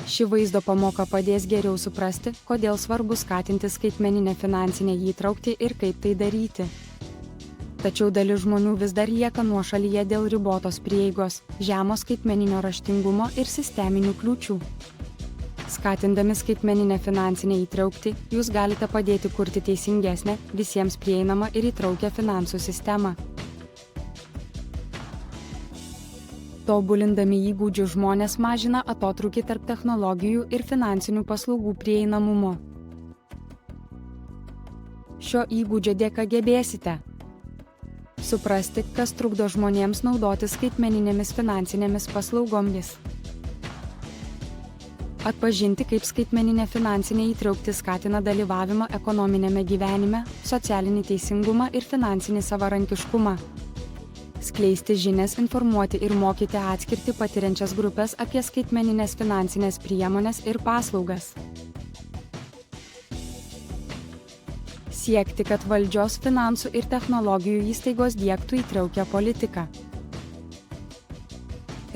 Ši vaizdo pamoka padės geriau suprasti, kodėl svarbu skatinti skaitmeninę finansinę įtraukti ir kaip tai daryti. Tačiau dalis žmonių vis dar lieka nuošalyje dėl ribotos prieigos, žemo skaitmeninio raštingumo ir sisteminių kliūčių. Skatindami skaitmeninę finansinę įtraukti, jūs galite padėti kurti teisingesnę, visiems prieinamą ir įtraukią finansų sistemą. Tobulindami įgūdžių žmonės mažina atotrūkį tarp technologijų ir finansinių paslaugų prieinamumo. Šio įgūdžio dėka gebėsite suprasti, kas trukdo žmonėms naudotis skaitmeninėmis finansinėmis paslaugomis. Atpažinti, kaip skaitmeninė finansinė įtrauktis skatina dalyvavimą ekonominėme gyvenime, socialinį teisingumą ir finansinį savarankiškumą. Skleisti žinias, informuoti ir mokyti atskirti patiriančias grupės apie skaitmeninės finansinės priemonės ir paslaugas. Siekti, kad valdžios, finansų ir technologijų įstaigos diegtų įtraukią politiką.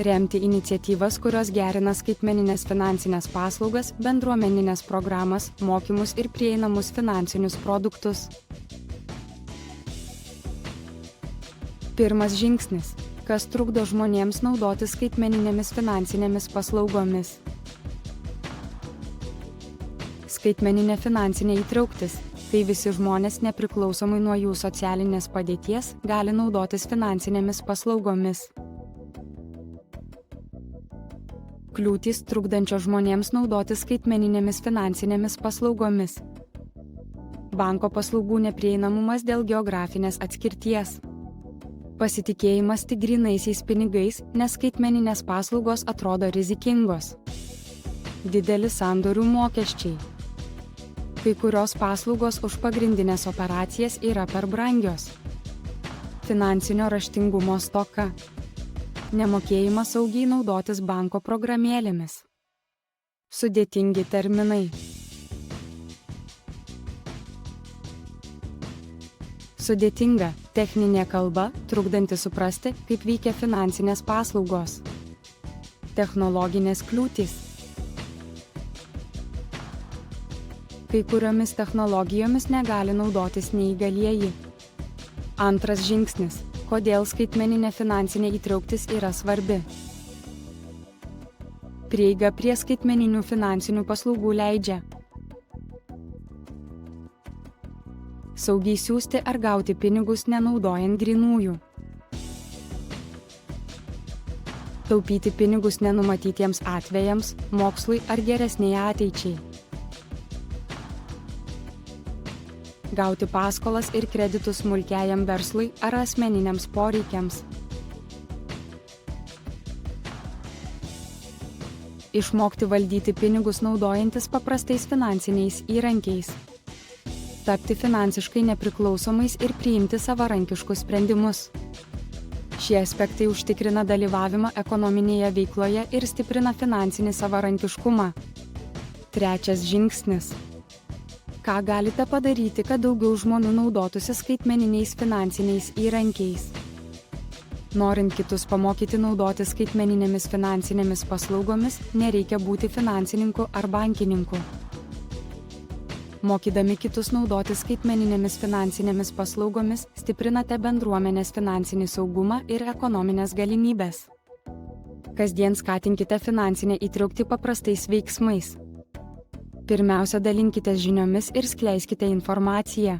Remti iniciatyvas, kurios gerina skaitmeninės finansinės paslaugas, bendruomeninės programas, mokymus ir prieinamus finansinius produktus. Pirmas žingsnis. Kas trukdo žmonėms naudoti skaitmeninėmis finansinėmis paslaugomis? Skaitmeninė finansinė įtrauktis. Tai visi žmonės, nepriklausomai nuo jų socialinės padėties, gali naudotis finansinėmis paslaugomis. Kliūtys trukdančios žmonėms naudoti skaitmeninėmis finansinėmis paslaugomis. Banko paslaugų neprieinamumas dėl geografinės atskirties. Pasitikėjimas tik grynaisiais pinigais, nes skaitmeninės paslaugos atrodo rizikingos. Dideli sandorių mokesčiai. Kai kurios paslaugos už pagrindinės operacijas yra per brangios. Finansinio raštingumo stoka. Nemokėjimas saugiai naudotis banko programėlėmis. Sudėtingi terminai. Sudėtinga techninė kalba, trukdanti suprasti, kaip veikia finansinės paslaugos. Technologinės kliūtys. Kai kuriomis technologijomis negali naudotis neįgalieji. Antras žingsnis. Kodėl skaitmeninė finansinė įtrauktis yra svarbi? Prieiga prie skaitmeninių finansinių paslaugų leidžia saugiai siųsti ar gauti pinigus nenaudojant grynųjų. Taupyti pinigus nenumatytiems atvejams, mokslui ar geresnei ateičiai. Gauti paskolas ir kreditus smulkiajam verslui ar asmeniniams poreikiams. Išmokti valdyti pinigus naudojantis paprastais finansiniais įrankiais. Tapti finansiškai nepriklausomais ir priimti savarankiškus sprendimus. Šie aspektai užtikrina dalyvavimą ekonominėje veikloje ir stiprina finansinį savarankiškumą. Trečias žingsnis. Ką galite padaryti, kad daugiau žmonių naudotųsi skaitmeniniais finansiniais įrankiais? Norint kitus pamokyti naudoti skaitmeninėmis finansinėmis paslaugomis, nereikia būti finansininku ar bankininku. Mokydami kitus naudoti skaitmeninėmis finansinėmis paslaugomis, stiprinate bendruomenės finansinį saugumą ir ekonominės galimybės. Kasdien skatinkite finansinę įtraukti paprastais veiksmais. Pirmiausia, dalinkitės žiniomis ir skleiskite informaciją.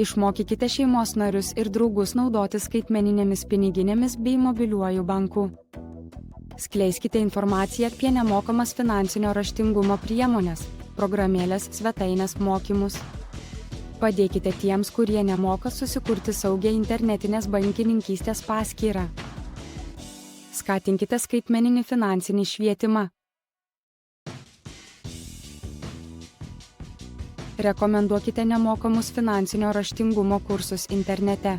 Išmokykite šeimos narius ir draugus naudoti skaitmeninėmis piniginėmis bei mobiliuoju banku. Skleiskite informaciją apie nemokamas finansinio raštingumo priemonės, programėlės, svetainės mokymus. Padėkite tiems, kurie nemoka, susikurti saugią internetinės bankininkystės paskyrą. Skatinkite skaitmeninį finansinį švietimą. Rekomenduokite nemokamus finansinio raštingumo kursus internete.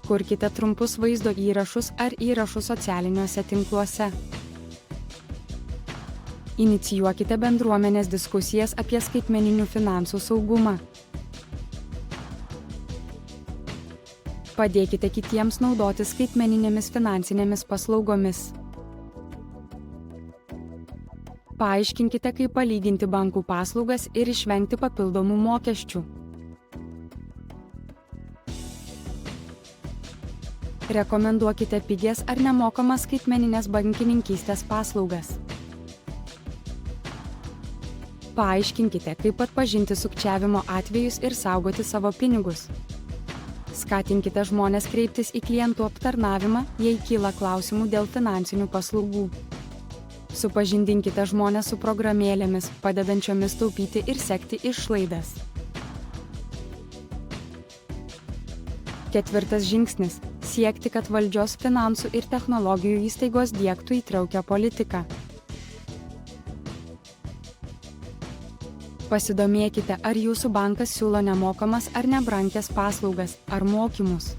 Kurkite trumpus vaizdo įrašus ar įrašus socialiniuose tinkluose. Inicijuokite bendruomenės diskusijas apie skaitmeninių finansų saugumą. Padėkite kitiems naudotis skaitmeninėmis finansinėmis paslaugomis. Paaiškinkite, kaip palyginti bankų paslaugas ir išvengti papildomų mokesčių. Rekomenduokite pigias ar nemokamas skaitmeninės bankininkystės paslaugas. Paaiškinkite, kaip atpažinti sukčiavimo atvejus ir saugoti savo pinigus. Skatinkite žmones kreiptis į klientų aptarnavimą, jei kyla klausimų dėl finansinių paslaugų. Supažindinkite žmones su programėlėmis, padedančiomis taupyti ir sekti išlaidas. 4. žingsnis – siekti, kad valdžios, finansų ir technologijų įstaigos diegtų įtraukią politiką. Pasidomėkite, ar jūsų bankas siūlo nemokamas ar nebrankės paslaugas ar mokymus.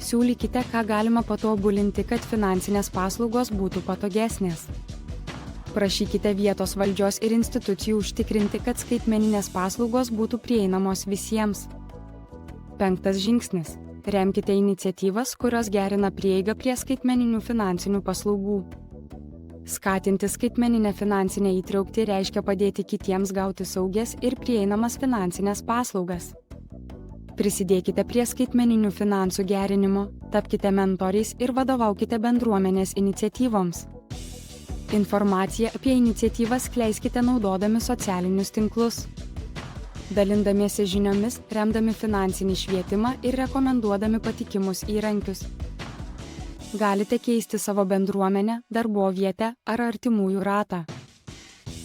Siūlykite, ką galima patobulinti, kad finansinės paslaugos būtų patogesnės. Prašykite vietos valdžios ir institucijų užtikrinti, kad skaitmeninės paslaugos būtų prieinamos visiems. 5. žingsnis – remkite iniciatyvas, kurios gerina prieigą prie skaitmeninių finansinių paslaugų. Skatinti skaitmeninę finansinę įtraukti reiškia padėti kitiems gauti saugias ir prieinamas finansinės paslaugas. Prisidėkite prie skaitmeninių finansų gerinimo, tapkite mentoriais ir vadovaukite bendruomenės iniciatyvoms. Informaciją apie iniciatyvas skleiskite naudodami socialinius tinklus. Dalindamiesi žiniomis, remdami finansinį švietimą ir rekomenduodami patikimus įrankius. Galite keisti savo bendruomenę, darbovietę ar artimųjų ratą.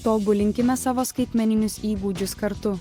Tobulinkime savo skaitmeninius įgūdžius kartu.